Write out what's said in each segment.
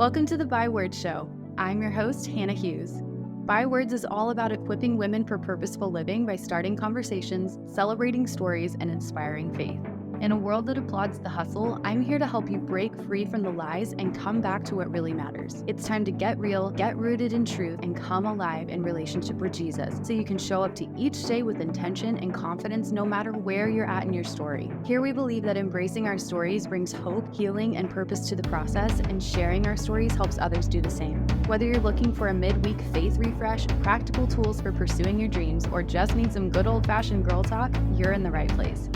Welcome to the Bywords Show. I'm your host, Hannah Hughes. Bywords is all about equipping women for purposeful living by starting conversations, celebrating stories, and inspiring faith. In a world that applauds the hustle, I'm here to help you break free from the lies and come back to what really matters. It's time to get real, get rooted in truth, and come alive in relationship with Jesus so you can show up to each day with intention and confidence no matter where you're at in your story. Here we believe that embracing our stories brings hope, healing, and purpose to the process, and sharing our stories helps others do the same. Whether you're looking for a midweek faith refresh, practical tools for pursuing your dreams, or just need some good old-fashioned girl talk, you're in the right place.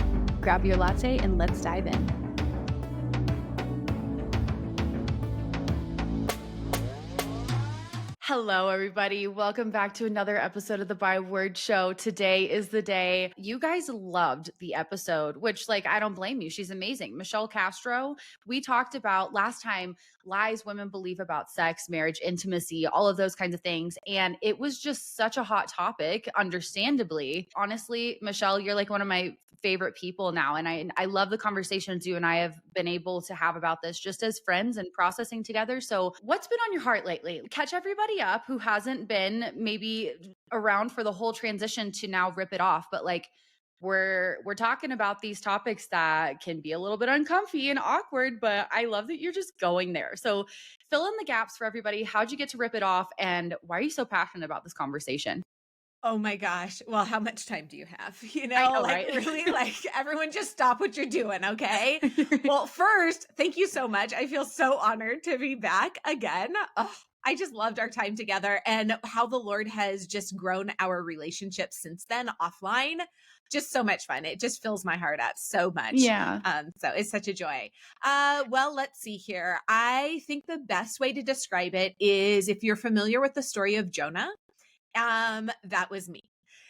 Grab your latte and let's dive in. Hello, everybody. Welcome back to another episode of the Bywords Show. Today is the day. You guys loved the episode, which, I don't blame you. She's amazing. Michelle Castro, we talked about last time lies women believe about sex, marriage, intimacy, all of those kinds of things. And it was just such a hot topic, understandably. Honestly, Michelle, you're one of my favorite people now. And I love the conversations you and I have been able to have about this just as friends and processing together. So what's been on your heart lately? Catch everybody up who hasn't been maybe around for the whole transition to now rip it off. But we're talking about these topics that can be a little bit uncomfy and awkward, but I love that you're just going there. So fill in the gaps for everybody. How'd you get to rip it off? And why are you so passionate about this conversation? Oh my gosh. Well, how much time do you have? I know, right? Really, everyone just stop what you're doing, okay? Well, first, thank you so much. I feel so honored to be back again. I just loved our time together and how the Lord has just grown our relationship since then offline. Just so much fun. It just fills my heart up so much. Yeah. So it's such a joy. Well, let's see here. I think the best way to describe it is if you're familiar with the story of Jonah. That was me.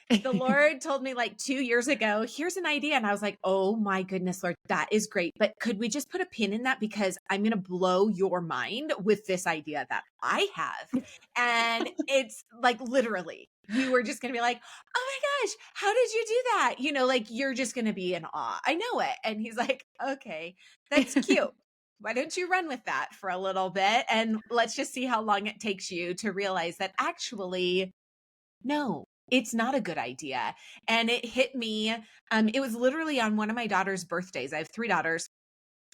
The Lord told me 2 years ago, here's an idea. And I was like, oh my goodness, Lord, that is great. But could we just put a pin in that? Because I'm going to blow your mind with this idea that I have. And it's literally, you were just going to be like, oh my gosh, how did you do that? You're just going to be in awe. I know it. And he's like, okay, that's cute. Why don't you run with that for a little bit? And let's just see how long it takes you to realize that actually, no, it's not a good idea. And it hit me. It was literally on one of my daughter's birthdays. I have 3 daughters.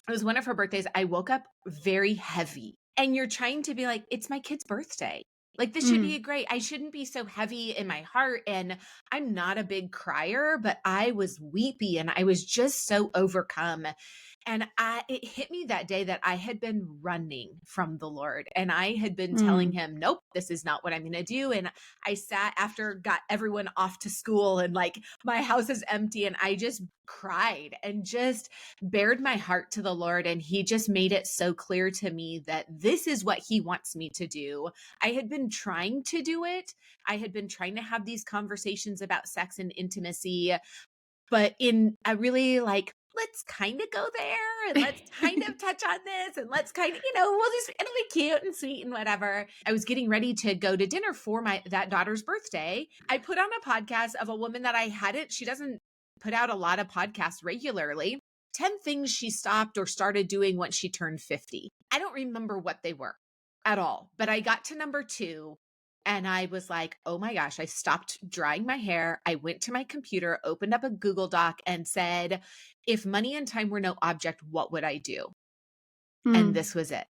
It was one of her birthdays. I woke up very heavy. And you're trying to be like, it's my kid's birthday. This should be great. I shouldn't be so heavy in my heart. And I'm not a big crier, but I was weepy and I was just so overcome. And it hit me that day that I had been running from the Lord and I had been telling him, nope, this is not what I'm going to do. And I sat after got everyone off to school and my house is empty and I just cried and just bared my heart to the Lord. And he just made it so clear to me that this is what he wants me to do. I had been trying to do it. I had been trying to have these conversations about sex and intimacy, but in a really let's kind of go there and let's kind of touch on this and let's kind of, it'll be cute and sweet and whatever. I was getting ready to go to dinner for that daughter's birthday. I put on a podcast of a woman that she doesn't put out a lot of podcasts regularly. 10 things she stopped or started doing once she turned 50. I don't remember what they were at all, but I got to number 2. And I was like, oh my gosh, I stopped drying my hair. I went to my computer, opened up a Google Doc and said, if money and time were no object, what would I do? And this was it.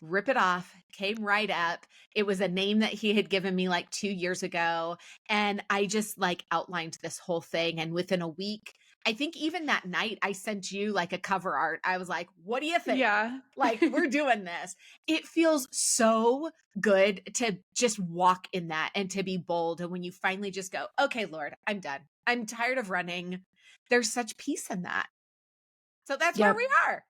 Rip It Off came right up. It was a name that he had given me 2 years ago. And I just outlined this whole thing. And within a week, I think even that night I sent you a cover art. I was like, what do you think? Yeah. We're doing this. It feels so good to just walk in that and to be bold. And when you finally just go, okay, Lord, I'm done. I'm tired of running. There's such peace in that. So that's where we are.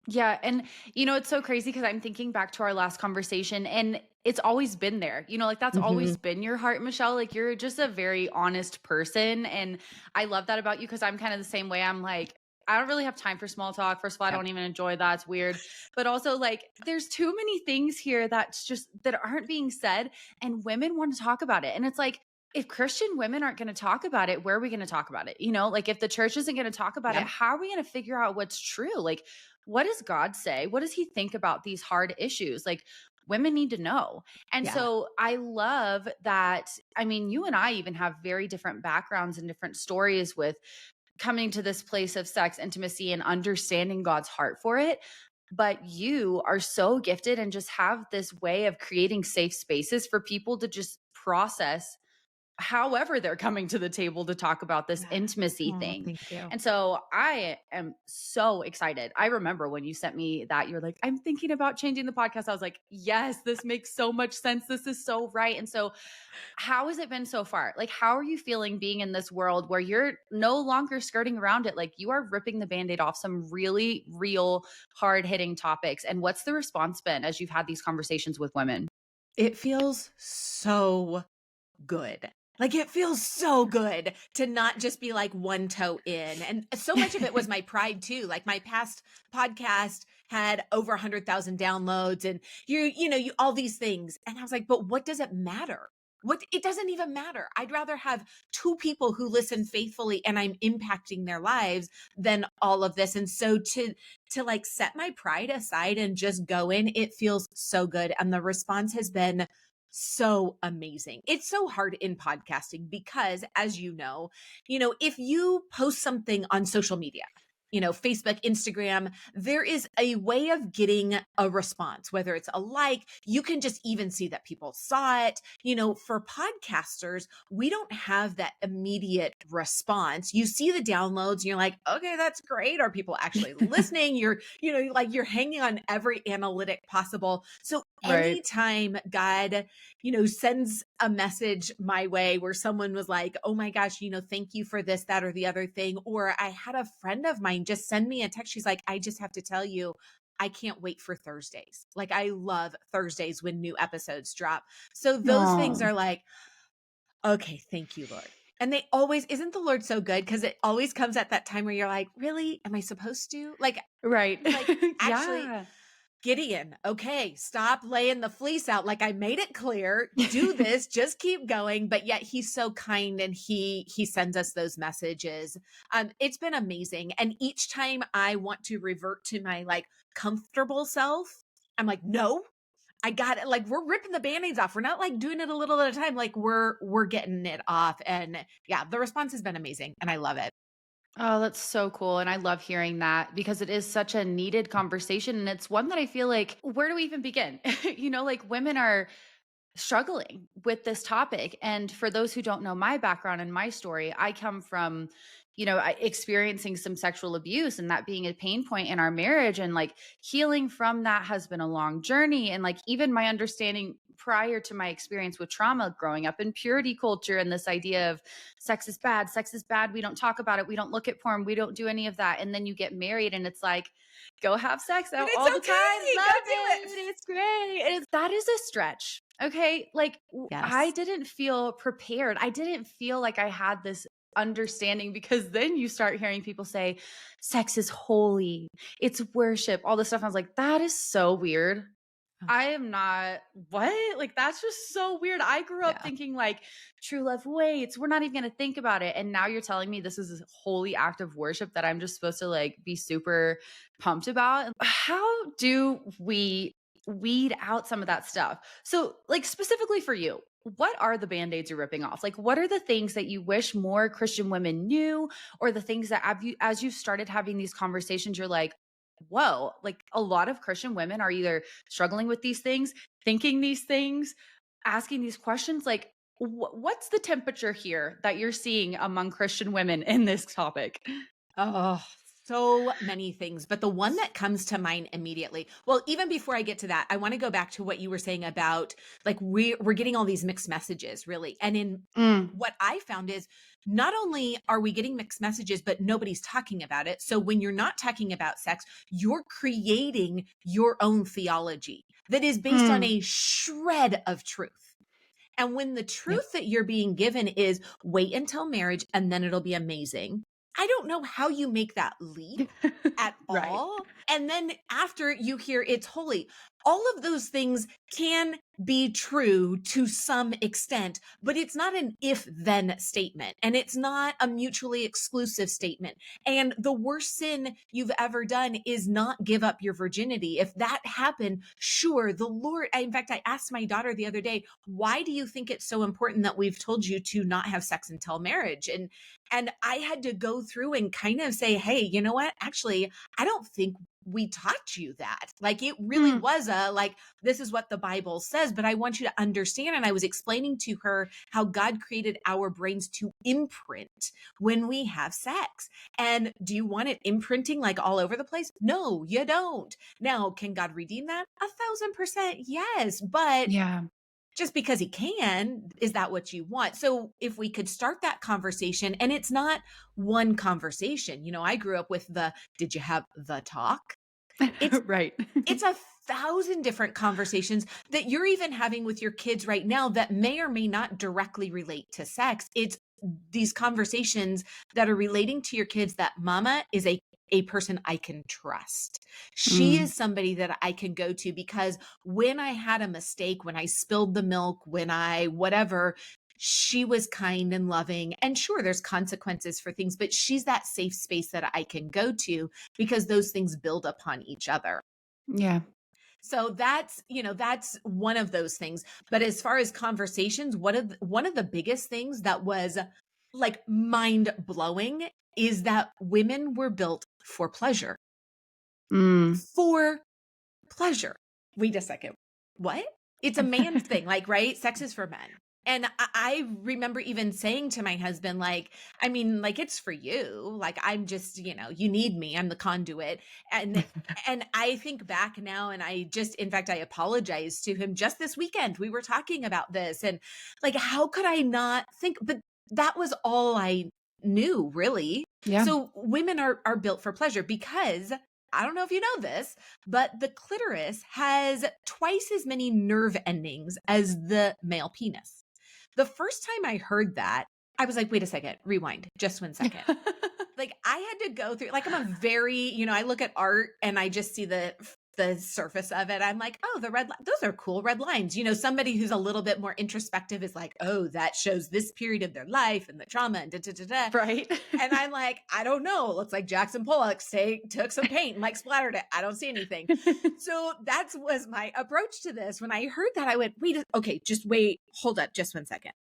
Yeah. And, it's so crazy because I'm thinking back to our last conversation and it's always been there, that's always been your heart, Michelle. You're just a very honest person. And I love that about you because I'm kind of the same way. I'm I don't really have time for small talk. First of all, I don't even enjoy that. It's weird. But also there's too many things here that aren't being said and women want to talk about it. And it's if Christian women aren't going to talk about it, where are we going to talk about it? If the church isn't going to talk about it, how are we going to figure out what's true? what does God say? What does he think about these hard issues? Like, women need to know. And Yeah. so I love that. I mean, you and I even have very different backgrounds and different stories with coming to this place of sex, intimacy, and understanding God's heart for it. But you are so gifted and just have this way of creating safe spaces for people to just process however they're coming to the table to talk about this Yeah. intimacy Oh, thing. thank you. And so I am so excited. I remember when you sent me that, you're like, I'm thinking about changing the podcast. I was like, yes, this makes so much sense. This is so right. And so, how has it been so far? Like, how are you feeling being in this world where you're no longer skirting around it? Like, you are ripping the band aid off some really real, hard hitting topics. And what's the response been as you've had these conversations with women? It feels so good. Like, it feels so good to not just be, like, one toe in, and so much of it was my pride too. Like, my past podcast had over 100,000 downloads and you all these things, and I was like, "But what does it matter? What it doesn't even matter. I'd rather have 2 people who listen faithfully and I'm impacting their lives than all of this." And so to, like, set my pride aside and just go in, it feels so good, and the response has been so amazing. It's so hard in podcasting because, as if you post something on social media, Facebook, Instagram, there is a way of getting a response, whether it's a like, you can just even see that people saw it. For podcasters, we don't have that immediate response. You see the downloads and you're like, okay, that's great. Are people actually listening? You're hanging on every analytic possible. So Right. anytime God sends a message my way where someone was like, oh my gosh, thank you for this, that, or the other thing. Or I had a friend of mine just send me a text. She's like, I just have to tell you, I can't wait for Thursdays. Like, I love Thursdays when new episodes drop. So those things Oh, are like, okay, thank you, Lord. And they always, isn't the Lord so good? Because it always comes at that time where you're like, really? Am I supposed to? Like, right. he's like, actually, Yeah. Gideon, okay, stop laying the fleece out. Like, I made it clear, do this, just keep going. But yet he's so kind and he sends us those messages. It's been amazing. And each time I want to revert to my like comfortable self, I'm like, no, I got it. Like, we're ripping the band-aids off. We're not like doing it a little at a time. Like, we're getting it off. And yeah, the response has been amazing and I love it. Oh, that's so cool. And I love hearing that because it is such a needed conversation. And it's one that I feel like, where do we even begin? Like, women are struggling with this topic. And for those who don't know my background and my story, I come from, experiencing some sexual abuse and that being a pain point in our marriage. And like, healing from that has been a long journey. And like, even my understanding prior to my experience with trauma, growing up in purity culture and this idea of sex is bad. We don't talk about it. We don't look at porn. We don't do any of that. And then you get married and it's like, go have sex And out it's all the time. okay. Love Go do it. it. It's great. That is a stretch. Okay. Like, I Yes. didn't feel prepared. I didn't feel like I had this understanding because then you start hearing people say sex is holy, it's worship, all this stuff. I was like, that is so weird. I am not, what? Like, that's just so weird. I grew up Yeah. thinking like true love waits. We're not even going to think about it. And now you're telling me this is a holy act of worship that I'm just supposed to like be super pumped about. How do we weed out some of that stuff? So, like, specifically for you, what are the band-aids you're ripping off? Like, what are the things that you wish more Christian women knew, or the things that as you started having these conversations, you're like, whoa, like a lot of Christian women are either struggling with these things, thinking these things, asking these questions. Like, what's the temperature here that you're seeing among Christian women in this topic? Oh, so many things. But the one that comes to mind immediately, well, even before I get to that, I want to go back to what you were saying about like we're getting all these mixed messages, really. And in Mm, what I found is not only are we getting mixed messages, but nobody's talking about it. So when you're not talking about sex, you're creating your own theology that is based on mm. a shred of truth. And when the Yep. truth that you're being given is wait until marriage and then it'll be amazing, I don't know how you make that leap at Right. all. And then after you hear it's holy. all of those things can be true to some extent, but it's not an if then statement. And it's not a mutually exclusive statement. And the worst sin you've ever done is not give up your virginity. If that happened, sure, the Lord, in fact, I asked my daughter the other day, why do you think it's so important that we've told you to not have sex until marriage? And I had to go through and kind of say, hey, you know what? Actually, I don't think we taught you that. Like it really Mm, was this is what the Bible says, but I want you to understand. And I was explaining to her how God created our brains to imprint when we have sex. And do you want it imprinting like all over the place? No, you don't. Now, can God redeem that? 1,000% yes. But yeah. just because he can, is that what you want? So if we could start that conversation, and it's not one conversation. I grew up with did you have the talk? It's Right. it's 1,000 different conversations that you're even having with your kids right now that may or may not directly relate to sex. It's these conversations that are relating to your kids that mama is a person I can trust. She Mm, is somebody that I can go to because when I had a mistake, when I spilled the milk, when I whatever, she was kind and loving. And sure, there's consequences for things, but she's that safe space that I can go to because those things build upon each other. yeah. So that's one of those things. But as far as conversations, one of the biggest things that was like mind blowing is that women were built for pleasure. Mm. For pleasure. Wait a second. What? It's a man thing, like, right? Sex is for men. And I remember even saying to my husband, like, I mean, like, it's for you. Like, I'm just, you need me. I'm the conduit. And I think back now and in fact, I apologized to him just this weekend. We were talking about this and like, how could I not think, but that was all I knew really. Yeah. So women are built for pleasure because I don't know if you know this, but the clitoris has twice as many nerve endings as the male penis. The first time I heard that, I was like, wait a second, rewind, just 1 second. Like I had to go through, like I'm a very, I look at art and I just see the surface of it. I'm like, oh, those are cool red lines. Somebody who's a little bit more introspective is like, oh, that shows this period of their life and the trauma and da da da da. Right. And I'm like, I don't know. Looks like Jackson Pollock took some paint and like splattered it. I don't see anything. So that was my approach to this. When I heard that, I went, okay, just wait, hold up just 1 second.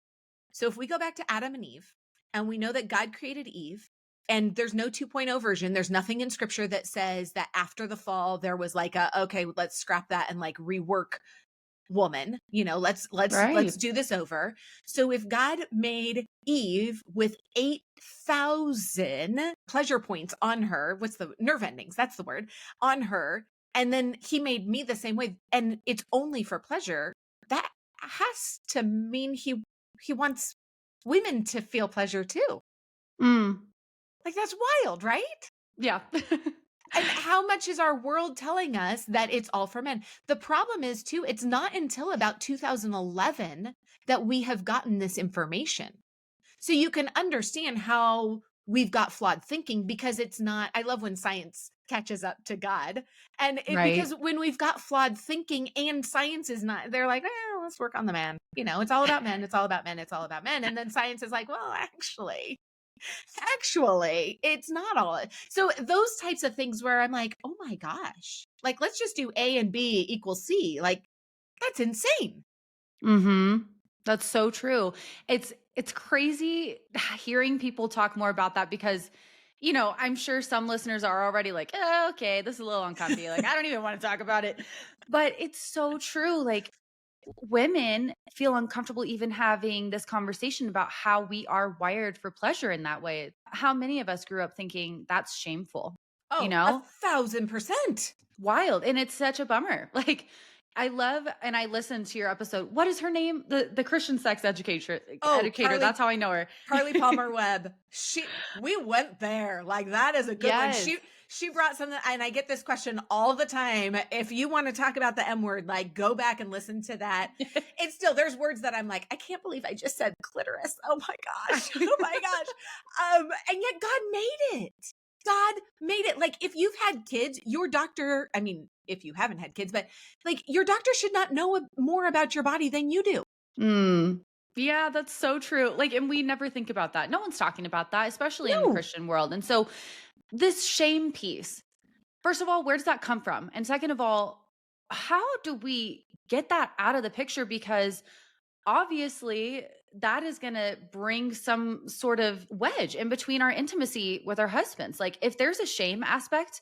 So if we go back to Adam and Eve, and we know that God created Eve, and there's no 2.0 version, there's nothing in scripture that says that after the fall, there was like okay, let's scrap that and like rework woman, let's Right. do this over. So if God made Eve with 8,000 pleasure points on her, what's the nerve endings? That's the word on her. And then he made me the same way. And it's only for pleasure. That has to mean he wants women to feel pleasure too. Mm. Like that's wild, right? Yeah. And how much is our world telling us that it's all for men? The problem is too, it's not until about 2011 that we have gotten this information. So you can understand how we've got flawed thinking because it's not, I love when science catches up to God. And Right. because when we've got flawed thinking and science is not, they're like, let's work on the man. It's all about men. It's all about men. It's all about men. And then science is like, well, actually, it's not all. So those types of things where I'm like, oh my gosh, like, let's just do A and B equals C. Like, that's insane. Mhm. That's so true. It's crazy hearing people talk more about that because, I'm sure some listeners are already like, "Oh, okay, this is a little uncomfy. Like, I don't even want to talk about it." But it's so true. Like, women feel uncomfortable even having this conversation about how we are wired for pleasure in that way. How many of us grew up thinking that's shameful, you Oh, know? 1,000%. Wild. And it's such a bummer. Like, I love and I listened to your episode. What is her name? The Christian sex Oh, educator. That's how I know her. Carly Palmer Webb. We went there. Like that is a good one. Yes. She brought something, and I get this question all the time. If you want to talk about the M word, like go back and listen to that. It's still, there's words that I'm like, I can't believe I just said clitoris. Oh my gosh. Oh my gosh. And yet God made it. God made it. Like if you've had kids, your doctor, I mean, if you haven't had kids, but like your doctor should not know more about your body than you do. Mm. Yeah, that's so true. Like, and we never think about that. No one's talking about that, especially in the No. Christian world. And so, this shame piece, first of all, where does that come from? And second of all, how do we get that out of the picture? Because obviously, that is going to bring some sort of wedge in between our intimacy with our husbands. Like, if there's a shame aspect,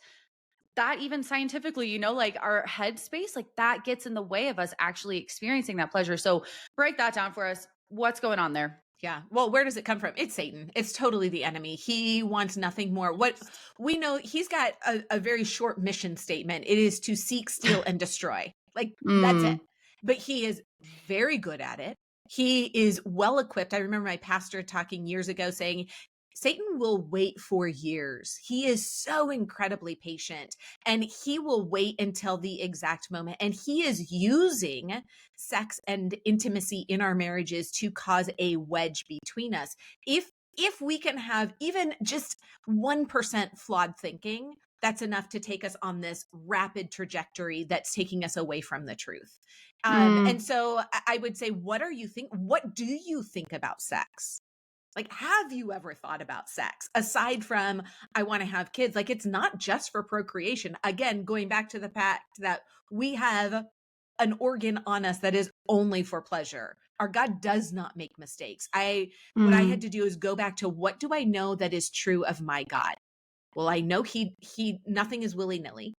that even scientifically, like our head space, like that gets in the way of us actually experiencing that pleasure. So break that down for us. What's going on there? Yeah. Well, where does it come from? It's Satan. It's totally the enemy. He wants nothing more. What we know, he's got a very short mission statement. It is to seek, steal, and destroy. Like that's it. Mm, But he is very good at it. He is well equipped. I remember my pastor talking years ago saying, Satan will wait for years. He is so incredibly patient and he will wait until the exact moment. And he is using sex and intimacy in our marriages to cause a wedge between us. If we can have even just 1% flawed thinking, that's enough to take us on this rapid trajectory that's taking us away from the truth. And mm, so I would say, what do you think about sex? Like, have you ever thought about sex aside from, I want to have kids? Like, it's not just for procreation. Again, going back to the fact that we have an organ on us that is only for pleasure. Our God does not make mistakes. What I had mm. to do is go back to, what do I know that is true of my God? Well, I know he nothing is willy-nilly.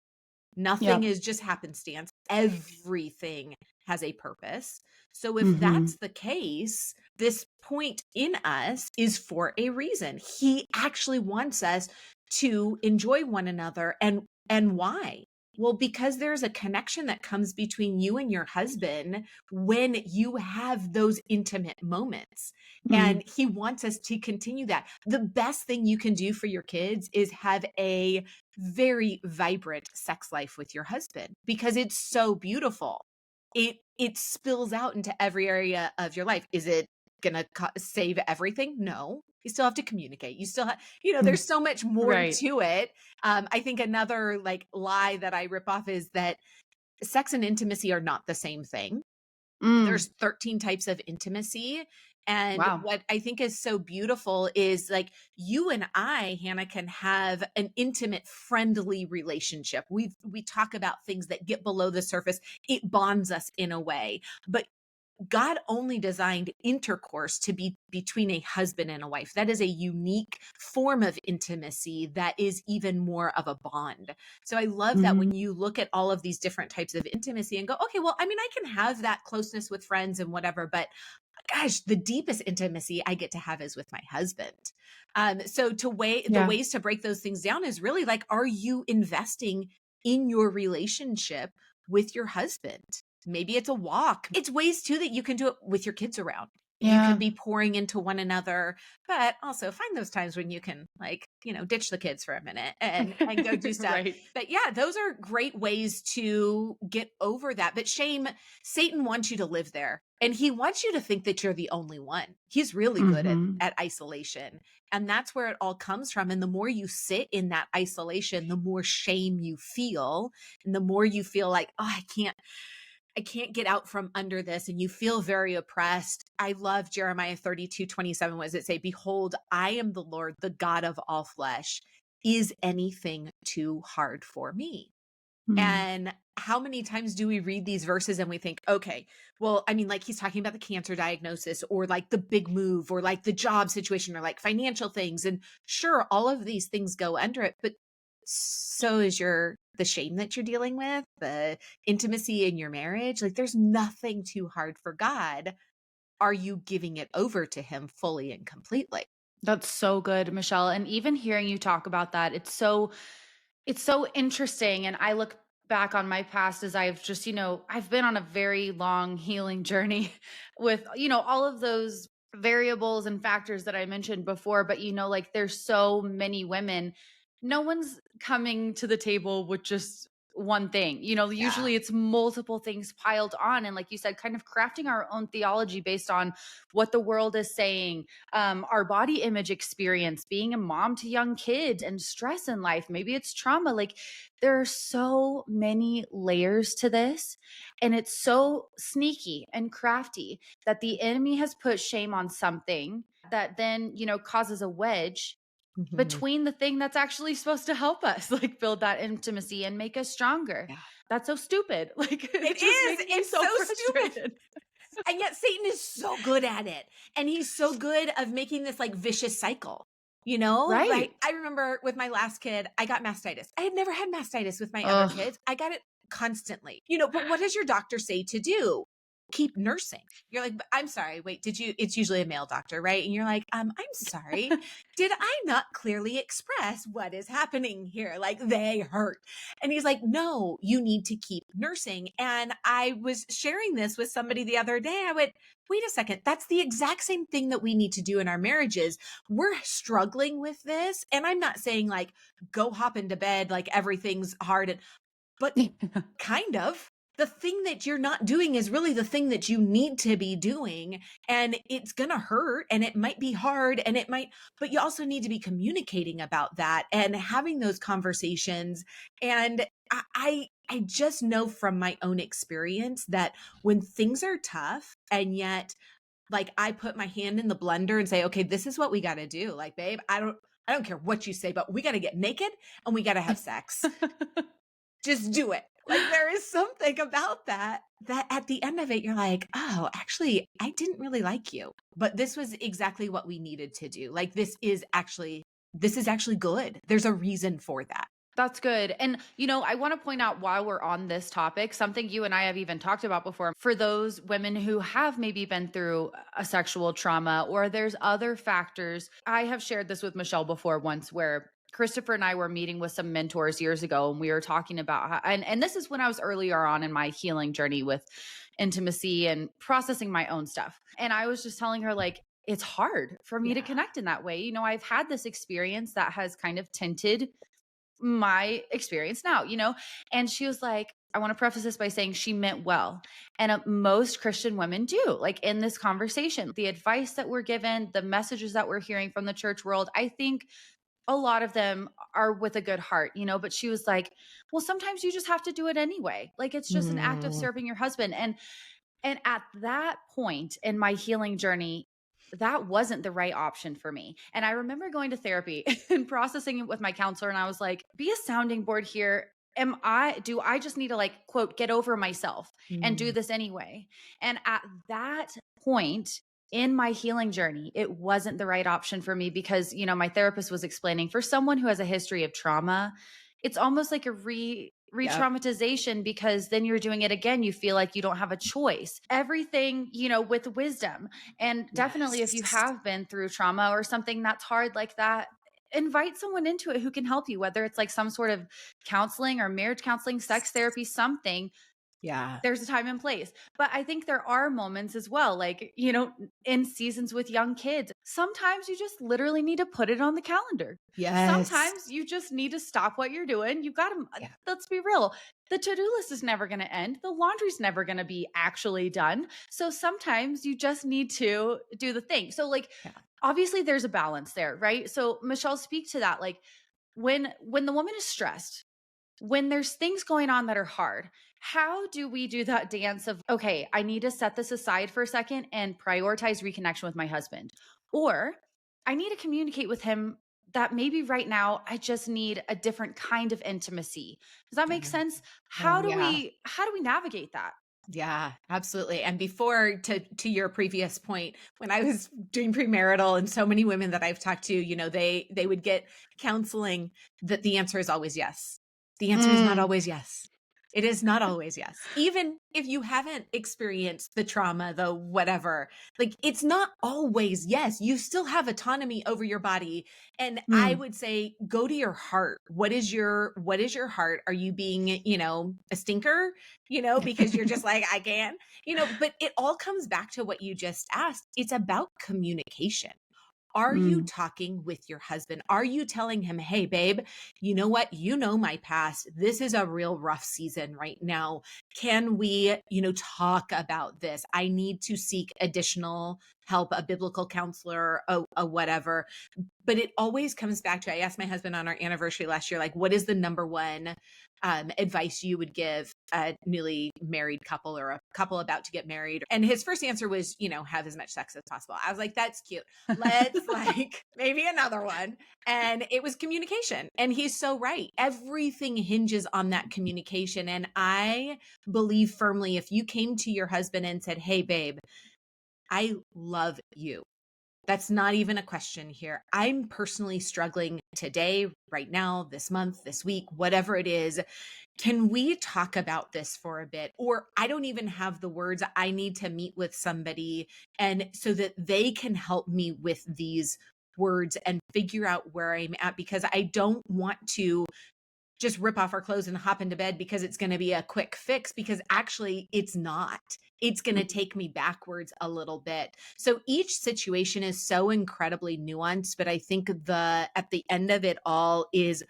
Nothing Yep. is just happenstance. Everything has a purpose. So if Mm-hmm. that's the case, this point in us is for a reason. He actually wants us to enjoy one another. And why? Well, because there's a connection that comes between you and your husband when you have those intimate moments. Mm, And he wants us to continue that. The best thing you can do for your kids is have a very vibrant sex life with your husband because it's so beautiful. It spills out into every area of your life. Is it going to save everything? No. You still have to communicate. You still have, mm. there's so much more Right. to it. I think another like lie that I rip off is that sex and intimacy are not the same thing. Mm. There's 13 types of intimacy. And Wow. what I think is so beautiful is like you and I, Hannah, can have an intimate, friendly relationship. We talk about things that get below the surface. It bonds us in a way. But God only designed intercourse to be between a husband and a wife. That is a unique form of intimacy that is even more of a bond. So I love that Mm-hmm. when you look at all of these different types of intimacy and go, okay, well, I mean, I can have that closeness with friends and whatever, but gosh, the deepest intimacy I get to have is with my husband. So the Yeah. ways to break those things down is really like, are you investing in your relationship with your husband? Maybe it's a walk. It's ways too that you can do it with your kids around. You can Yeah. be pouring into one another, but also find those times when you can like, ditch the kids for a minute and go do stuff. Right. But yeah, those are great ways to get over that. But shame, Satan wants you to live there. And he wants you to think that you're the only one. He's really good Mm-hmm. at isolation. And that's where it all comes from. And the more you sit in that isolation, the more shame you feel. And the more you feel like, oh, I can't get out from under this. And you feel very oppressed. I love Jeremiah 32:27. What does it say? Behold, I am the Lord, the God of all flesh. Is anything too hard for me? Mm. And how many times do we read these verses and we think, okay, well, I mean, like he's talking about the cancer diagnosis or like the big move or like the job situation or like financial things. And sure, all of these things go under it, but so is the shame that you're dealing with, the intimacy in your marriage. Like there's nothing too hard for God. Are you giving it over to him fully and completely? That's so good, Michelle. And even hearing you talk about that, it's so interesting. And I look back on my past as I've just, I've been on a very long healing journey with, all of those variables and factors that I mentioned before. But, like there's so many women, no one's coming to the table with just one thing. Yeah. Usually it's multiple things piled on. And like you said, kind of crafting our own theology based on what the world is saying, our body image experience, being a mom to young kids and stress in life. Maybe it's trauma. Like there are so many layers to this. And it's so sneaky and crafty that the enemy has put shame on something that then, causes a wedge Mhm. between the thing that's actually supposed to help us like build that intimacy and make us stronger. Yeah. That's so stupid. Like It it just is. makes me It's so so stupid. frustrated. And yet Satan is so good at it. And he's so good of making this like vicious cycle. Right. Like I remember with my last kid, I got mastitis. I had never had mastitis with my other Ugh. kids. I got it constantly. But what does your doctor say to do? Keep nursing. You're like, "But I'm sorry. Wait, it's usually a male doctor, right?" And you're like, I'm sorry. Did I not clearly express what is happening here? Like they hurt. And he's like, no, you need to keep nursing. And I was sharing this with somebody the other day. I went, wait a second. That's the exact same thing that we need to do in our marriages. We're struggling with this. And I'm not saying like, go hop into bed, like everything's hard. But kind of. The thing that you're not doing is really the thing that you need to be doing. And it's going to hurt and it might be hard and but you also need to be communicating about that and having those conversations. And I just know from my own experience that when things are tough and yet like I put my hand in the blender and say, okay, this is what we got to do. Like, babe, I don't care what you say, but we got to get naked and we got to have sex. Just do it. Like there is something about that at the end of it, you're like, oh, actually, I didn't really like you, but this was exactly what we needed to do. Like this is actually good. There's a reason for that. That's good. And, I want to point out while we're on this topic, something you and I have even talked about before for those women who have maybe been through a sexual trauma or there's other factors. I have shared this with Michelle before once where Christopher and I were meeting with some mentors years ago and we were talking about how, and this is when I was earlier on in my healing journey with intimacy and processing my own stuff. And I was just telling her like, it's hard for me to Yeah. connect in that way. I've had this experience that has kind of tinted my experience now, And she was like, I want to preface this by saying she meant well. And most Christian women do. Like in this conversation, the advice that we're given, the messages that we're hearing from the church world, I think a lot of them are with a good heart, but she was like, well, sometimes you just have to do it anyway. Like it's just an act of Mm, serving your husband. And at that point in my healing journey, that wasn't the right option for me. And I remember going to therapy and processing it with my counselor. And I was like, be a sounding board here. Do I just need to like, quote, get over myself and do mm, this anyway? And at that point in my healing journey, it wasn't the right option for me because, my therapist was explaining for someone who has a history of trauma, it's almost like a yep. re-traumatization because then you're doing it again. You feel like you don't have a choice. Everything, with wisdom. And definitely if you Yes. have been through trauma or something that's hard like that, invite someone into it who can help you, whether it's like some sort of counseling or marriage counseling, sex therapy, something. Yeah. There's a time and place. But I think there are moments as well, like, in seasons with young kids, sometimes you just literally need to put it on the calendar. Yes. Sometimes you just need to stop what you're doing. You got to, Yeah. let's be real. The to-do list is never going to end. The laundry's never going to be actually done. So sometimes you just need to do the thing. So like, Yeah. obviously there's a balance there, right? So Michelle, speak to that. Like when the woman is stressed, when there's things going on that are hard, how do we do that dance of, okay, I need to set this aside for a second and prioritize reconnection with my husband? Or I need to communicate with him that maybe right now I just need a different kind of intimacy. Does that make Yeah. sense? Oh, How do yeah. we navigate that? Yeah, absolutely. And before to your previous point, when I was doing premarital and so many women that I've talked to, they would get counseling that the answer is always yes. The answer is not Mm, always yes. It is not always yes. Even if you haven't experienced the trauma, the whatever, like it's not always yes. You still have autonomy over your body. And I mm. would say go to your heart. What is your heart? Are you being, a stinker? Because you're just like, I can, but it all comes back to what you just asked. It's about communication. Are you Mm. talking with your husband? Are you telling him, hey, babe, you know what? You know my past. This is a real rough season right now. Can we, talk about this? I need to seek additional help, a biblical counselor, a whatever. But it always comes back to, I asked my husband on our anniversary last year, like, what is the number one advice you would give a newly married couple or a couple about to get married? And his first answer was, have as much sex as possible. I was like, that's cute. Let's like maybe another one. And it was communication. And he's so right. Everything hinges on that communication. And I believe firmly if you came to your husband and said, hey, babe, I love you. That's not even a question here. I'm personally struggling today, right now, this month, this week, whatever it is. Can we talk about this for a bit? Or I don't even have the words. I need to meet with somebody and so that they can help me with these words and figure out where I'm at, because I don't want to just rip off our clothes and hop into bed because it's going to be a quick fix, because actually it's not. It's going to take me backwards a little bit. So each situation is so incredibly nuanced, but I think at the end of it all is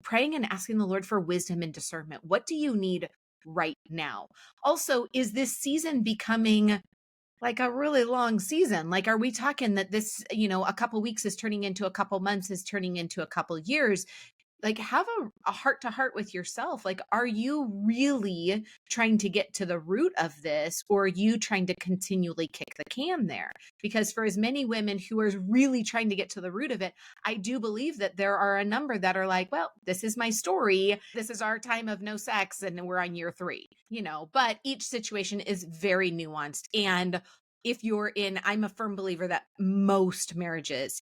praying and asking the Lord for wisdom and discernment. What do you need right now? Also, is this season becoming like a really long season? Like, are we talking that this, a couple weeks is turning into a couple months, is turning into a couple years? Like, have a heart to heart with yourself. Like, are you really trying to get to the root of this, or are you trying to continually kick the can there? Because for as many women who are really trying to get to the root of it, I do believe that there are a number that are like, well, this is my story. This is our time of no sex and we're on year 3, but each situation is very nuanced. And if you're I'm a firm believer that most marriages,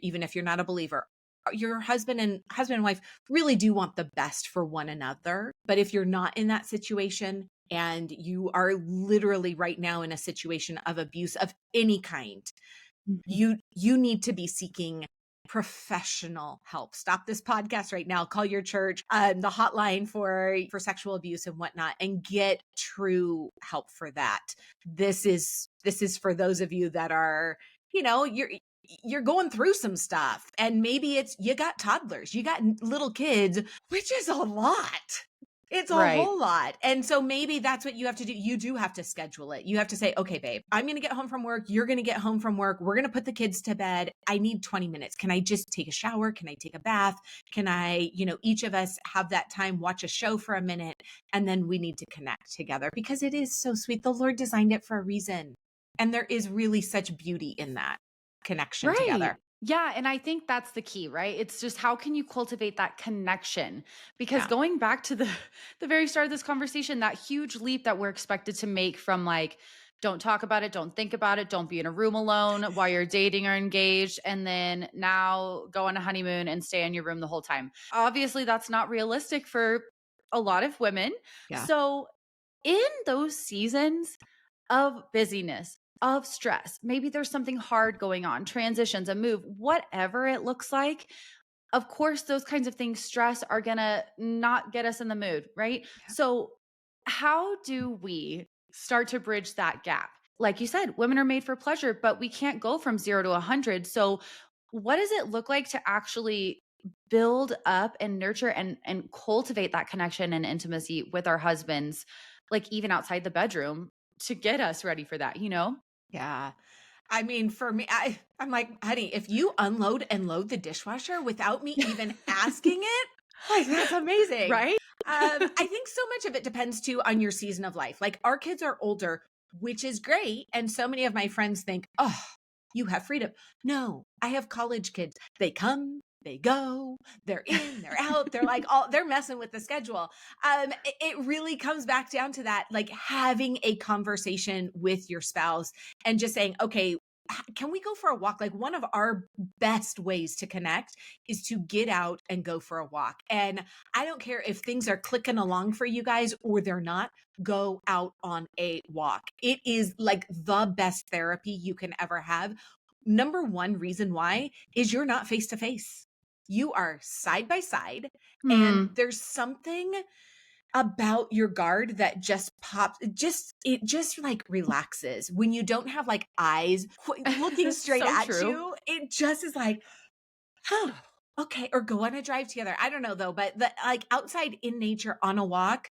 even if you're not a believer, your husband and wife really do want the best for one another. But if you're not in that situation and you are literally right now in a situation of abuse of any kind, Mhm. you need to be seeking professional help. Stop this podcast right now, call your church, the hotline for sexual abuse and whatnot, and get true help for that. This is for those of you that are, you're going through some stuff, and maybe it's, you got toddlers, you got little kids, which is a lot. It's a Right. whole lot. And so maybe that's what you have to do. You do have to schedule it. You have to say, okay, babe, I'm going to get home from work. You're going to get home from work. We're going to put the kids to bed. I need 20 minutes. Can I just take a shower? Can I take a bath? Can I, each of us have that time, watch a show for a minute, and then we need to connect together, because it is so sweet. The Lord designed it for a reason. And there is really such beauty in that connection Right. together. Yeah, and I think that's the key, right? It's just how can you cultivate that connection? Because Yeah. going back to the the very start of this conversation, that huge leap that we're expected to make from like don't talk about it, don't think about it, don't be in a room alone while you're dating or engaged, and then now go on a honeymoon and stay in your room the whole time. Obviously, that's not realistic for a lot of women. Yeah. So, in those seasons of busyness, of stress. Maybe there's something hard going on, transitions, a move, whatever it looks like. Of course, those kinds of things, stress, are going to not get us in the mood, right? Yeah. So, how do we start to bridge that gap? Like you said, women are made for pleasure, but we can't go from 0 to 100. So, what does it look like to actually build up and nurture and cultivate that connection and intimacy with our husbands, like even outside the bedroom, to get us ready for that, you know? Yeah. I mean, for me, I'm like, honey, if you unload and load the dishwasher without me even asking it, like, that's amazing. Right? I think so much of it depends too on your season of life. Like, our kids are older, which is great. And so many of my friends think, oh, you have freedom. No, I have college kids. They come, they go, they're in, they're out. They're like, they're messing with the schedule. It really comes back down to that, like having a conversation with your spouse and just saying, okay, can we go for a walk? Like, one of our best ways to connect is to get out and go for a walk. And I don't care if things are clicking along for you guys or they're not, go out on a walk. It is like the best therapy you can ever have. Number one reason why is you're not face to face. You are side by side, and Hmm. there's something about your guard that just pops, it just like relaxes when you don't have like eyes looking straight So at true. you. It just is like, oh, okay. Or go on a drive together. I don't know though, but the like outside in nature on a walk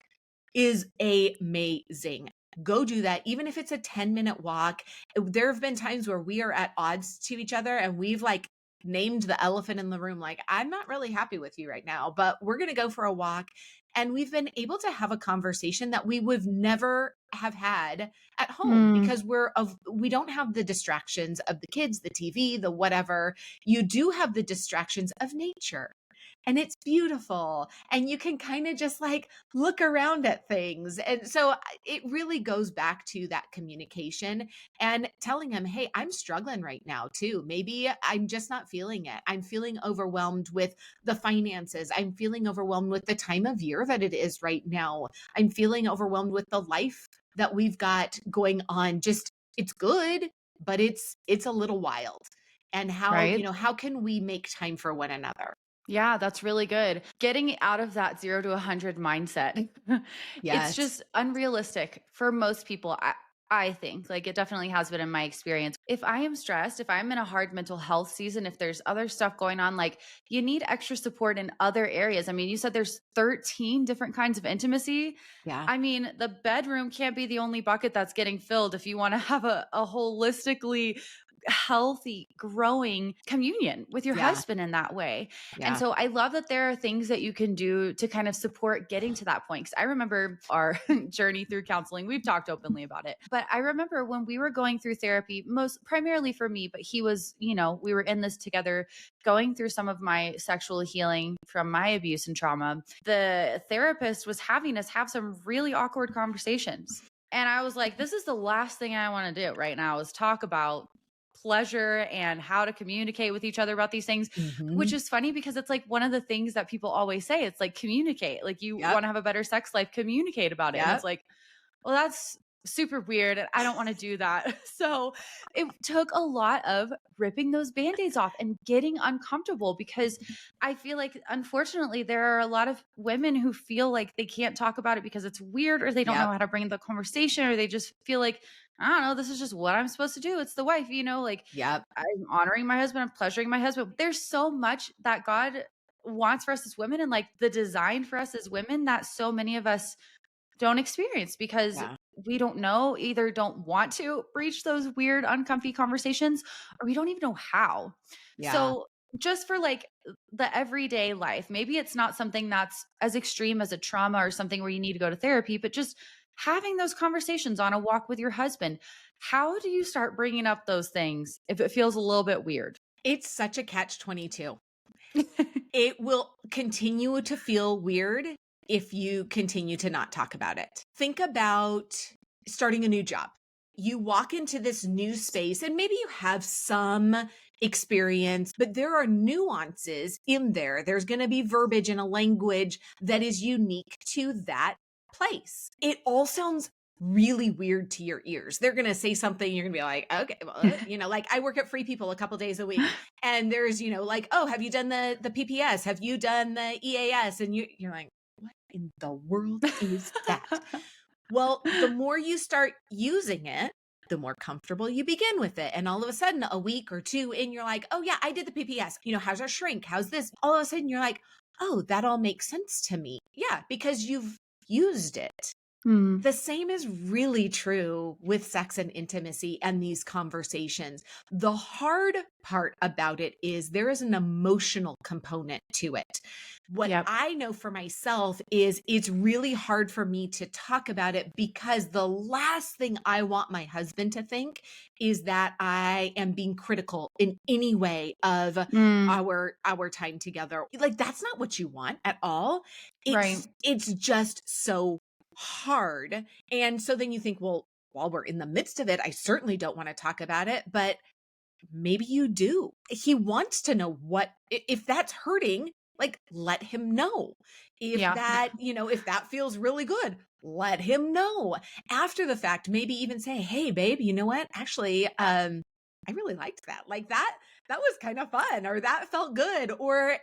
is amazing. Go do that. Even if it's a 10-minute walk. There have been times where we are at odds to each other and we've like named the elephant in the room. Like, I'm not really happy with you right now, but we're going to go for a walk. And we've been able to have a conversation that we would never have had at home Mm, because we don't have the distractions of the kids, the TV, the whatever. You do have the distractions of nature. And it's beautiful. And you can kind of just like look around at things. And so it really goes back to that communication and telling him, hey, I'm struggling right now too. Maybe I'm just not feeling it. I'm feeling overwhelmed with the finances. I'm feeling overwhelmed with the time of year that it is right now. I'm feeling overwhelmed with the life that we've got going on. Just it's good, but it's a little wild. And how, right? how can we make time for one another? Yeah, that's really good. Getting out of that 0 to 100 mindset. It's Yes. just unrealistic for most people. I think like it definitely has been in my experience. If I am stressed, if I'm in a hard mental health season, if there's other stuff going on, like you need extra support in other areas. I mean, you said there's 13 different kinds of intimacy. Yeah. I mean, the bedroom can't be the only bucket that's getting filled if you want to have a holistically healthy, growing communion with your Yeah. husband in that way. And Yeah. so I love that there are things that you can do to kind of support getting to that point. Cause I remember our journey through counseling. We've talked openly about it. But I remember when we were going through therapy, most primarily for me, but he was, we were in this together, going through some of my sexual healing from my abuse and trauma. The therapist was having us have some really awkward conversations. And I was like, this is the last thing I want to do right now is talk about pleasure and how to communicate with each other about these things, which Mhm. is funny because it's like one of the things that people always say. It's like communicate, like you Yep. want to have a better sex life, communicate about it. And it's Yep. like, well, that's super weird. And I don't want to do that. So it took a lot of ripping those band aids off and getting uncomfortable because I feel like, unfortunately, there are a lot of women who feel like they can't talk about it because it's weird or they don't know Yep. how to bring the conversation or they just feel like, I don't know, this is just what I'm supposed to do. It's the wife, like Yep. I'm honoring my husband, I'm pleasuring my husband. There's so much that God wants for us as women and like the design for us as women that so many of us don't experience because Yeah. we don't know, either don't want to breach those weird, uncomfy conversations, or we don't even know how. Yeah. So, just for like the everyday life, maybe it's not something that's as extreme as a trauma or something where you need to go to therapy, but just having those conversations on a walk with your husband. How do you start bringing up those things if it feels a little bit weird? It's such a catch 22. It will continue to feel weird if you continue to not talk about it. Think about starting a new job. You walk into this new space and maybe you have some experience, but there are nuances in there. There's going to be verbiage in a language that is unique to that place. It all sounds really weird to your ears. They're going to say something, you're going to be like, okay, well, like I work at Free People a couple days a week and there's, like, oh, have you done the PPS? Have you done the EAS? And you're like, what in the world is that? Well, the more you start using it, the more comfortable you begin with it. And all of a sudden, a week or two in, you're like, oh, yeah, I did the PPS. How's our shrink? How's this? All of a sudden, you're like, oh, that all makes sense to me. Yeah, because you've used it. Hmm. The same is really true with sex and intimacy and these conversations. The hard part about it is there is an emotional component to it. What Yep. I know for myself is it's really hard for me to talk about it because the last thing I want my husband to think is that I am being critical in any way of Mm, our time together. Like that's not what you want at all. right. It's just so hard. And so then you think, well, while we're in the midst of it, I certainly don't want to talk about it, but maybe you do. He wants to know if that's hurting, like let him know. If Yeah. that, if that feels really good, let him know. After the fact, maybe even say, "Hey babe, you know what? Actually, I really liked that. Like that was kind of fun or that felt good."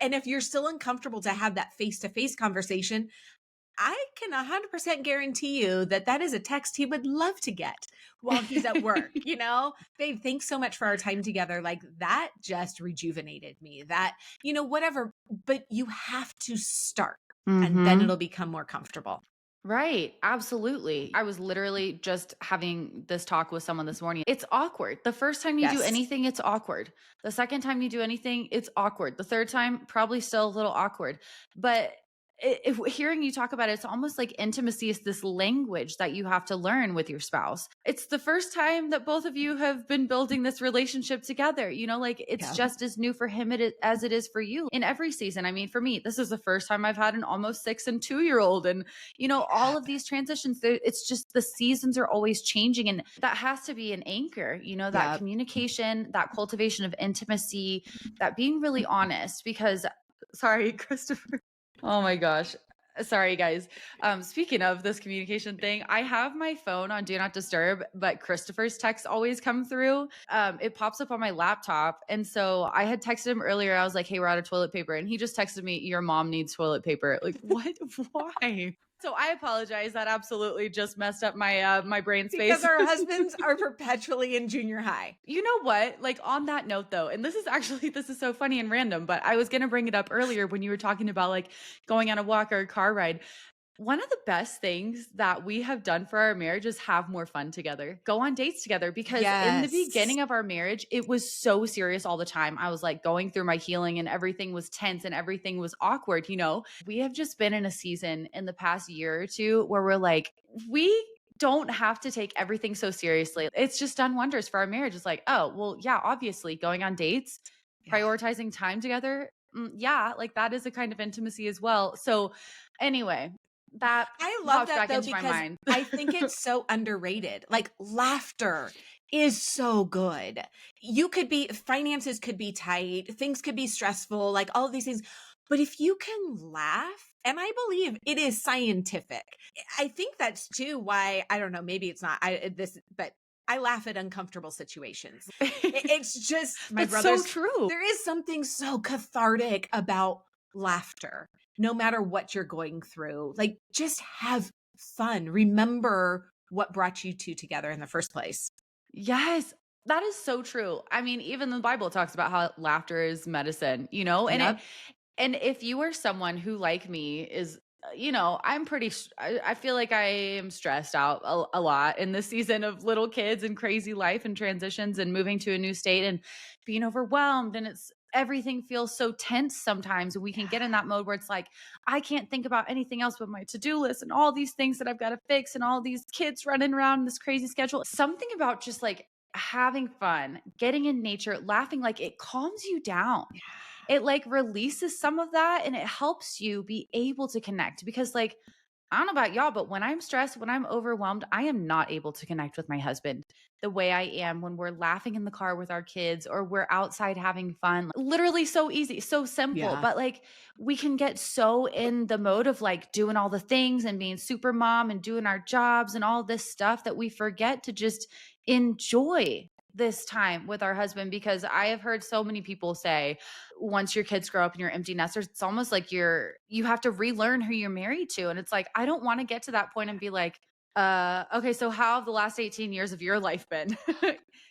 And if you're still uncomfortable to have that face-to-face conversation, I can 100% guarantee you that that is a text he would love to get while he's at work. Babe, thanks so much for our time together. Like that just rejuvenated me. That, whatever, but you have to start and then Mhm. it'll become more comfortable. Right. Absolutely. I was literally just having this talk with someone this morning. It's awkward. The first time you do Yes. anything, it's awkward. The second time you do anything, it's awkward. The third time, probably still a little awkward. But hearing you talk about it, it's almost like intimacy is this language that you have to learn with your spouse. It's the first time that both of you have been building this relationship together. Like it's Yeah. just as new for him as it is for you in every season. I mean, for me, this is the first time I've had an almost 6 and 2-year-old. And all of these transitions, it's just the seasons are always changing. And that has to be an anchor, that Yeah. communication, that cultivation of intimacy, that being really honest. Because, sorry, Christopher. Oh my gosh. Sorry, guys. Speaking of this communication thing, I have my phone on Do Not Disturb, but Christopher's texts always come through. It pops up on my laptop. And so I had texted him earlier. I was like, hey, we're out of toilet paper. And he just texted me, your mom needs toilet paper. Like, what? Why? So I apologize. That absolutely just messed up my brain Because space. our husbands are perpetually in junior high. You know what? Like on that note though, and this is so funny and random, but I was going to bring it up earlier when you were talking about like going on a walk or a car ride. One of the best things that we have done for our marriage is have more fun together, go on dates together. Because in the Yes. beginning of our marriage, it was so serious all the time. I was like going through my healing and everything was tense and everything was awkward. We have just been in a season in the past year or two where we're like, we don't have to take everything so seriously. It's just done wonders for our marriage. It's like, oh, well, yeah, obviously going on dates, Yeah. prioritizing time together. Yeah, like that is a kind of intimacy as well. So, anyway, that I love popped that back though, into my because mind. I think it's so underrated. Like laughter is so good. Finances could be tight, things could be stressful, like all of these things. But if you can laugh, and I believe it is scientific, I think that's too why, I don't know, maybe it's not but I laugh at uncomfortable situations. It's just my That's so brother's, true. there is something so cathartic about laughter no matter what you're going through. Like just have fun. Remember what brought you two together in the first place. Yes, that is so true. I mean, even the Bible talks about how laughter is medicine, Yep. and if you are someone who, like me, is, I'm I feel like I am stressed out a lot in this season of little kids and crazy life and transitions and moving to a new state and being overwhelmed. And everything feels so tense sometimes. We can get in that mode where it's like, I can't think about anything else but my to do list and all these things that I've got to fix and all these kids running around in this crazy schedule. Something about just like having fun, getting in nature, laughing, like it calms you down. Yeah. It like releases some of that and it helps you be able to connect because like I don't know about y'all, but when I'm stressed, when I'm overwhelmed, I am not able to connect with my husband the way I am when we're laughing in the car with our kids or we're outside having fun. Literally so easy, so simple. Yeah. But like we can get so in the mode of like doing all the things and being super mom and doing our jobs and all this stuff that we forget to just enjoy this time with our husband. Because I have heard so many people say, once your kids grow up and you're empty nesters, it's almost like you have to relearn who you're married to. And it's like, I don't want to get to that point and be like, okay, so how have the last 18 years of your life been?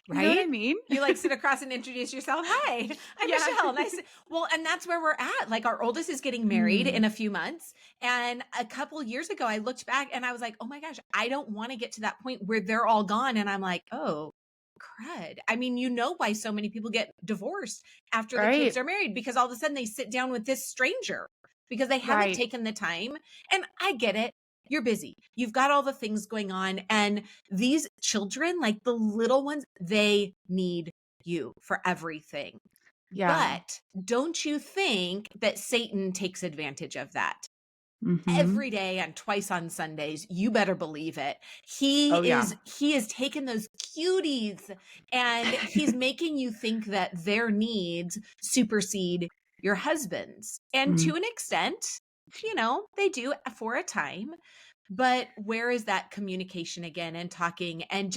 You know what I Right? mean? You like sit across and introduce yourself. Hi, I'm Yeah. Michelle. Nice. Well, and that's where we're at. Like our oldest is getting married in Mm, a few months. And a couple years ago, I looked back and I was like, oh my gosh, I don't want to get to that point where they're all gone. And I'm like, oh, crud. I mean, you know why so many people get divorced after the kids right. are married, because all of a sudden they sit down with this stranger because they haven't Right. taken the time. And I get it. You're busy. You've got all the things going on. And these children, like the little ones, they need you for everything. Yeah. But don't you think that Satan takes advantage of that? Hmm. Every day and twice on Sundays, you better believe it. He Oh, yeah. is taking those cuties and he's making you think that their needs supersede your husband's. And Mm, to an extent, they do for a time. But where is that communication again and talking and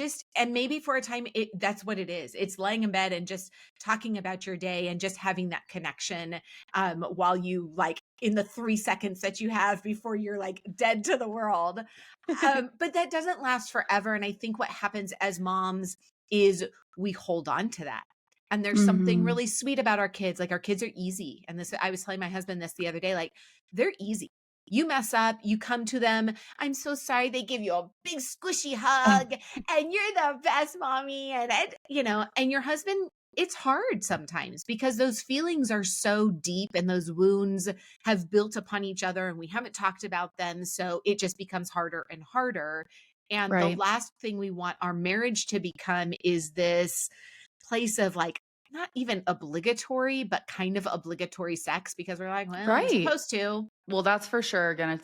maybe for a time that's what it is. It's laying in bed and just talking about your day and just having that connection while you like in the 3 seconds that you have before you're like dead to the world. But that doesn't last forever. And I think what happens as moms is we hold on to that. And there's something Mhm. really sweet about our kids. Like our kids are easy. And this, I was telling my husband this the other day, like they're easy. You mess up, you come to them. I'm so sorry. They give you a big squishy hug and you're the best mommy. And your husband, it's hard sometimes because those feelings are so deep and those wounds have built upon each other and we haven't talked about them. So it just becomes harder and harder. And the Right. last thing we want our marriage to become is this place of like, not even obligatory, but kind of obligatory sex because we're like, well, I'm Right. supposed to. Well, that's for sure gonna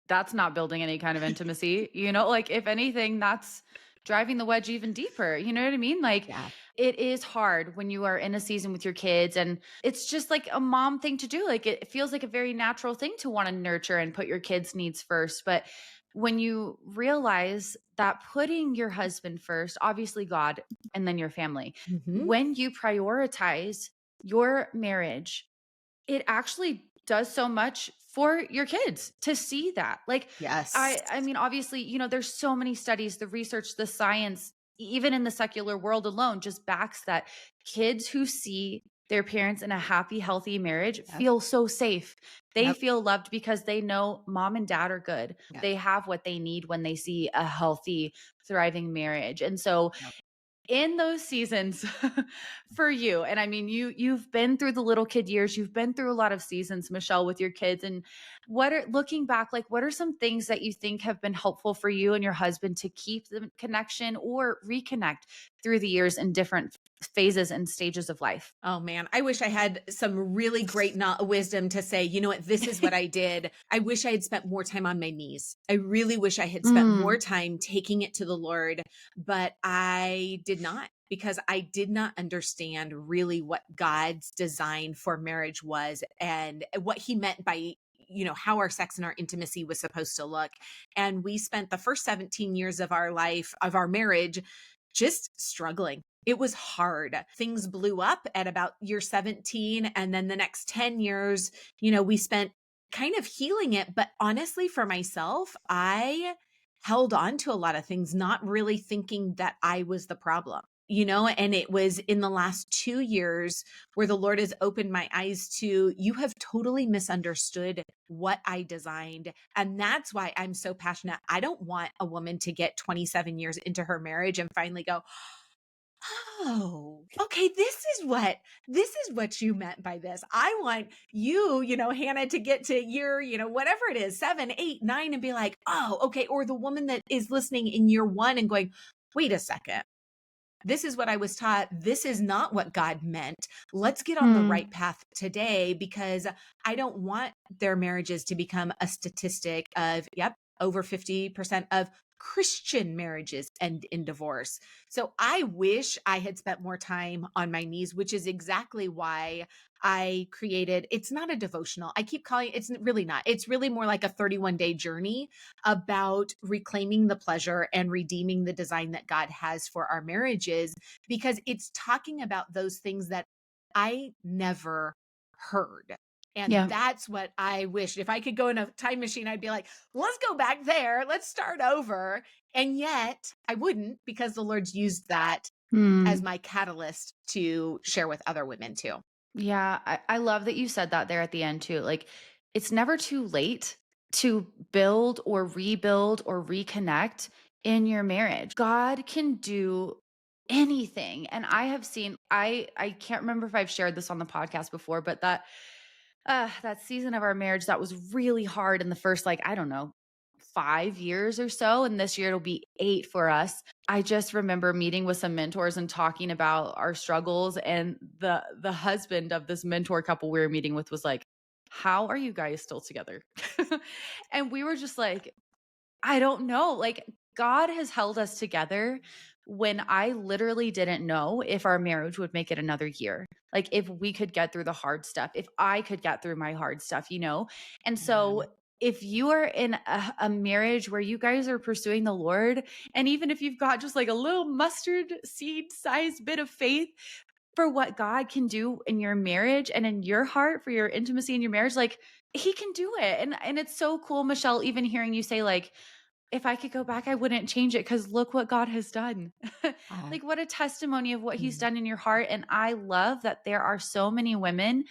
that's not building any kind of intimacy, you know? Like, if anything, that's driving the wedge even deeper, you know what I mean? Like, Yeah. it is hard when you are in a season with your kids, and it's just like a mom thing to do, like, it feels like a very natural thing to wanna nurture and put your kids' needs first, but when you realize that putting your husband first, obviously God, and then your family, Hmm. when you prioritize your marriage, it actually does so much for your kids to see that. Like, Yes. I mean, obviously, there's so many studies, the research, the science, even in the secular world alone, just backs that kids who see their parents in a happy, healthy marriage Yep. feel so safe. They Yep. feel loved because they know mom and dad are good. Yep. They have what they need when they see a healthy, thriving marriage. And so Yep. in those seasons for you, and I mean you've been through the little kid years, you've been through a lot of seasons, Michelle, with your kids, and what are looking back, like what are some things that you think have been helpful for you and your husband to keep the connection or reconnect through the years in different phases and stages of life? Oh man, I wish I had some really great wisdom to say, you know what, this is what I did. I wish I had spent more time on my knees. I really wish I had spent more Mm, time taking it to the Lord, but I did not because I did not understand really what God's design for marriage was and what he meant by how our sex and our intimacy was supposed to look. And we spent the first 17 years of our life, of our marriage, just struggling. It was hard. Things blew up at about year 17. And then the next 10 years, we spent kind of healing it. But honestly, for myself, I held on to a lot of things, not really thinking that I was the problem. And it was in the last 2 years where the Lord has opened my eyes to you have totally misunderstood what I designed. And that's why I'm so passionate. I don't want a woman to get 27 years into her marriage and finally go, oh, okay, this is what you meant by this. I want you, Hannah, to get to year, whatever it is, 7, 8, 9, and be like, oh, okay. Or the woman that is listening in year 1 and going, wait a second. This is what I was taught. This is not what God meant. Let's get on the right mm, path today because I don't want their marriages to become a statistic of, yep, over 50% of Christian marriages end in divorce. So I wish I had spent more time on my knees, which is exactly why I created, it's not a devotional. I keep calling it's really not. It's really more like a 31-day journey about reclaiming the pleasure and redeeming the design that God has for our marriages, because it's talking about those things that I never heard. And yeah. that's what I wish. If I could go in a time machine, I'd be like, let's go back there. Let's start over. And yet I wouldn't because the Lord's used that as Mm. my catalyst to share with other women too. Yeah, I love that you said that there at the end too. Like, it's never too late to build or rebuild or reconnect in your marriage. God can do anything. And I have seen, I can't remember if I've shared this on the podcast before, but that season of our marriage that was really hard in the first, like, I don't know, 5 years or so, and this year it'll be 8 for us. I just remember meeting with some mentors and talking about our struggles, and the husband of this mentor couple we were meeting with was like, "How are you guys still together?" And we were just like, "I don't know." Like, God has held us together when I literally didn't know if our marriage would make it another year. Like, if we could get through the hard stuff, if I could get through my hard stuff, you know? And so Amen. if you are in a marriage where you guys are pursuing the Lord, and even if you've got just like a little mustard seed sized bit of faith for what God can do in your marriage and in your heart for your intimacy in your marriage, like he can do it. And it's so cool, Michelle, even hearing you say like, if I could go back, I wouldn't change it because look what God has done. Uh, Like, what a testimony of what he's mm, done in your heart. And I love that there are so many women.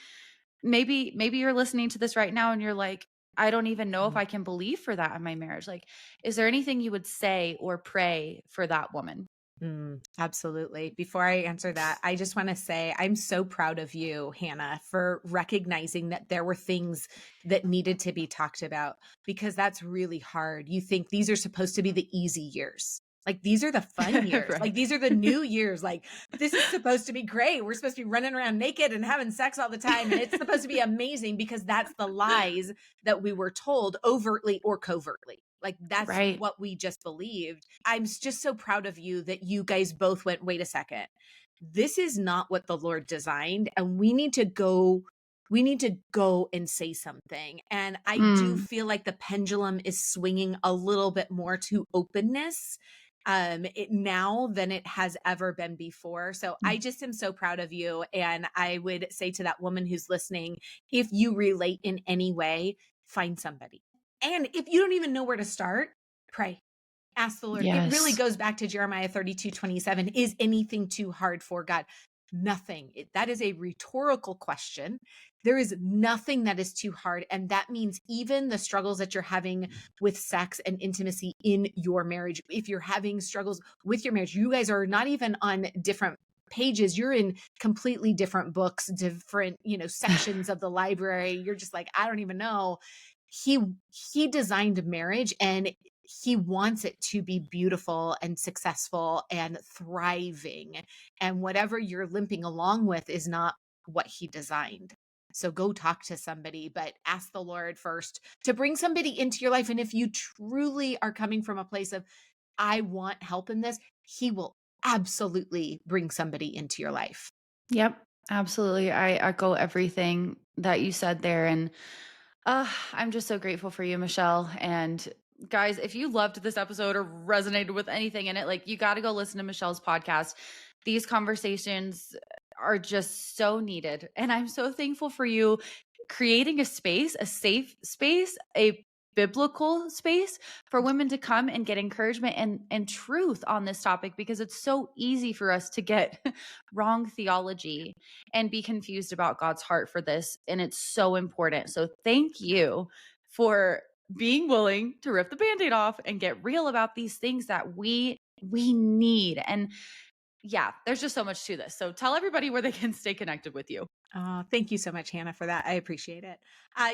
Maybe you're listening to this right now and you're like, I don't even know if mm. I can believe for that in my marriage. Like, is there anything you would say or pray for that woman? Absolutely. Before I answer that, I just want to say I'm so proud of you, Hannah, for recognizing that there were things that needed to be talked about because that's really hard. You think these are supposed to be the easy years. Like these are the fun years. Right. Like these are the new years. Like this is supposed to be great. We're supposed to be running around naked and having sex all the time. And it's supposed to be amazing because that's the lies that we were told overtly or covertly. Like that's Right. what we just believed. I'm just so proud of you that you guys both went, wait a second. This is not what the Lord designed. And we need to go and say something. And I do Mm, feel like the pendulum is swinging a little bit more to openness now than it has ever been before. So I just am so proud of you. And I would say to that woman who's listening, if you relate in any way, find somebody. And if you don't even know where to start, pray. Ask the Lord. It really yes. goes back to Jeremiah 32:27. Is anything too hard for God? Nothing. That is a rhetorical question. There is nothing that is too hard. And that means even the struggles that you're having with sex and intimacy in your marriage, if you're having struggles with your marriage, you guys are not even on different pages. You're in completely different books, different, sections of the library. You're just like, I don't even know. He he designed marriage and he wants it to be beautiful and successful and thriving. And whatever you're limping along with is not what he designed. So go talk to somebody, but ask the Lord first to bring somebody into your life. And if you truly are coming from a place of, I want help in this, he will absolutely bring somebody into your life. Yep. Absolutely. I echo everything that you said there. And I'm just so grateful for you, Michelle. And guys, if you loved this episode or resonated with anything in it, like you got to go listen to Michelle's podcast. These conversations are just so needed. And I'm so thankful for you creating a space, a safe space, a biblical space for women to come and get encouragement and truth on this topic because it's so easy for us to get wrong theology and be confused about God's heart for this. And it's so important. So thank you for being willing to rip the Band-Aid off and get real about these things that we need. And yeah, there's just so much to this. So tell everybody where they can stay connected with you. Thank you so much, Hannah, for that. I appreciate it.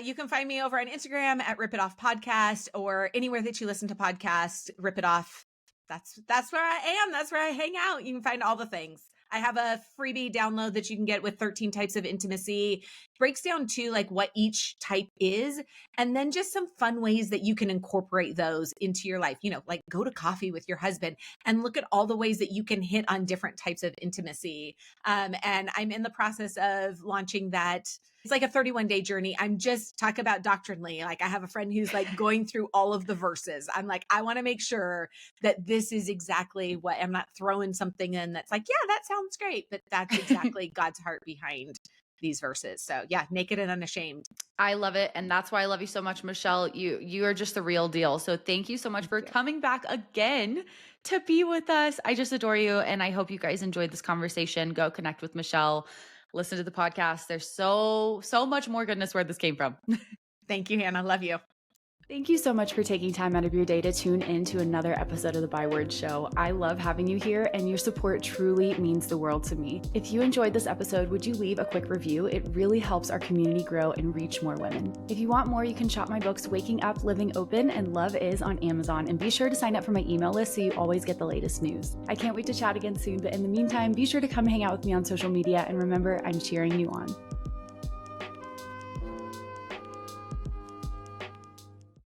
You can find me over on Instagram at Rip It Off Podcast or anywhere that you listen to podcasts, Rip It Off. That's where I am. That's where I hang out. You can find all the things. I have a freebie download that you can get with 13 types of intimacy. Breaks down to like what each type is, and then just some fun ways that you can incorporate those into your life. Like go to coffee with your husband and look at all the ways that you can hit on different types of intimacy. And I'm in the process of launching that. It's like a 31-day journey. I'm just talk about doctrinally. Like I have a friend who's like going through all of the verses. I'm like, I want to make sure that this is exactly what I'm not throwing something in that's like, yeah, that sounds great. But that's exactly God's heart behind these verses. So yeah, naked and unashamed. I love it. And that's why I love you so much, Michelle. You are just the real deal. So thank you so much for coming back again to be with us. I just adore you. And I hope you guys enjoyed this conversation. Go connect with Michelle. Listen to the podcast. There's so much more goodness where this came from. Thank you, Hannah. Love you. Thank you so much for taking time out of your day to tune in to another episode of the Byword Show. I love having you here, and your support truly means the world to me. If you enjoyed this episode, would you leave a quick review? It really helps our community grow and reach more women. If you want more, you can shop my books, Waking Up, Living Open, and Love Is on Amazon, and be sure to sign up for my email list so you always get the latest news. I can't wait to chat again soon, but in the meantime, be sure to come hang out with me on social media, and remember, I'm cheering you on.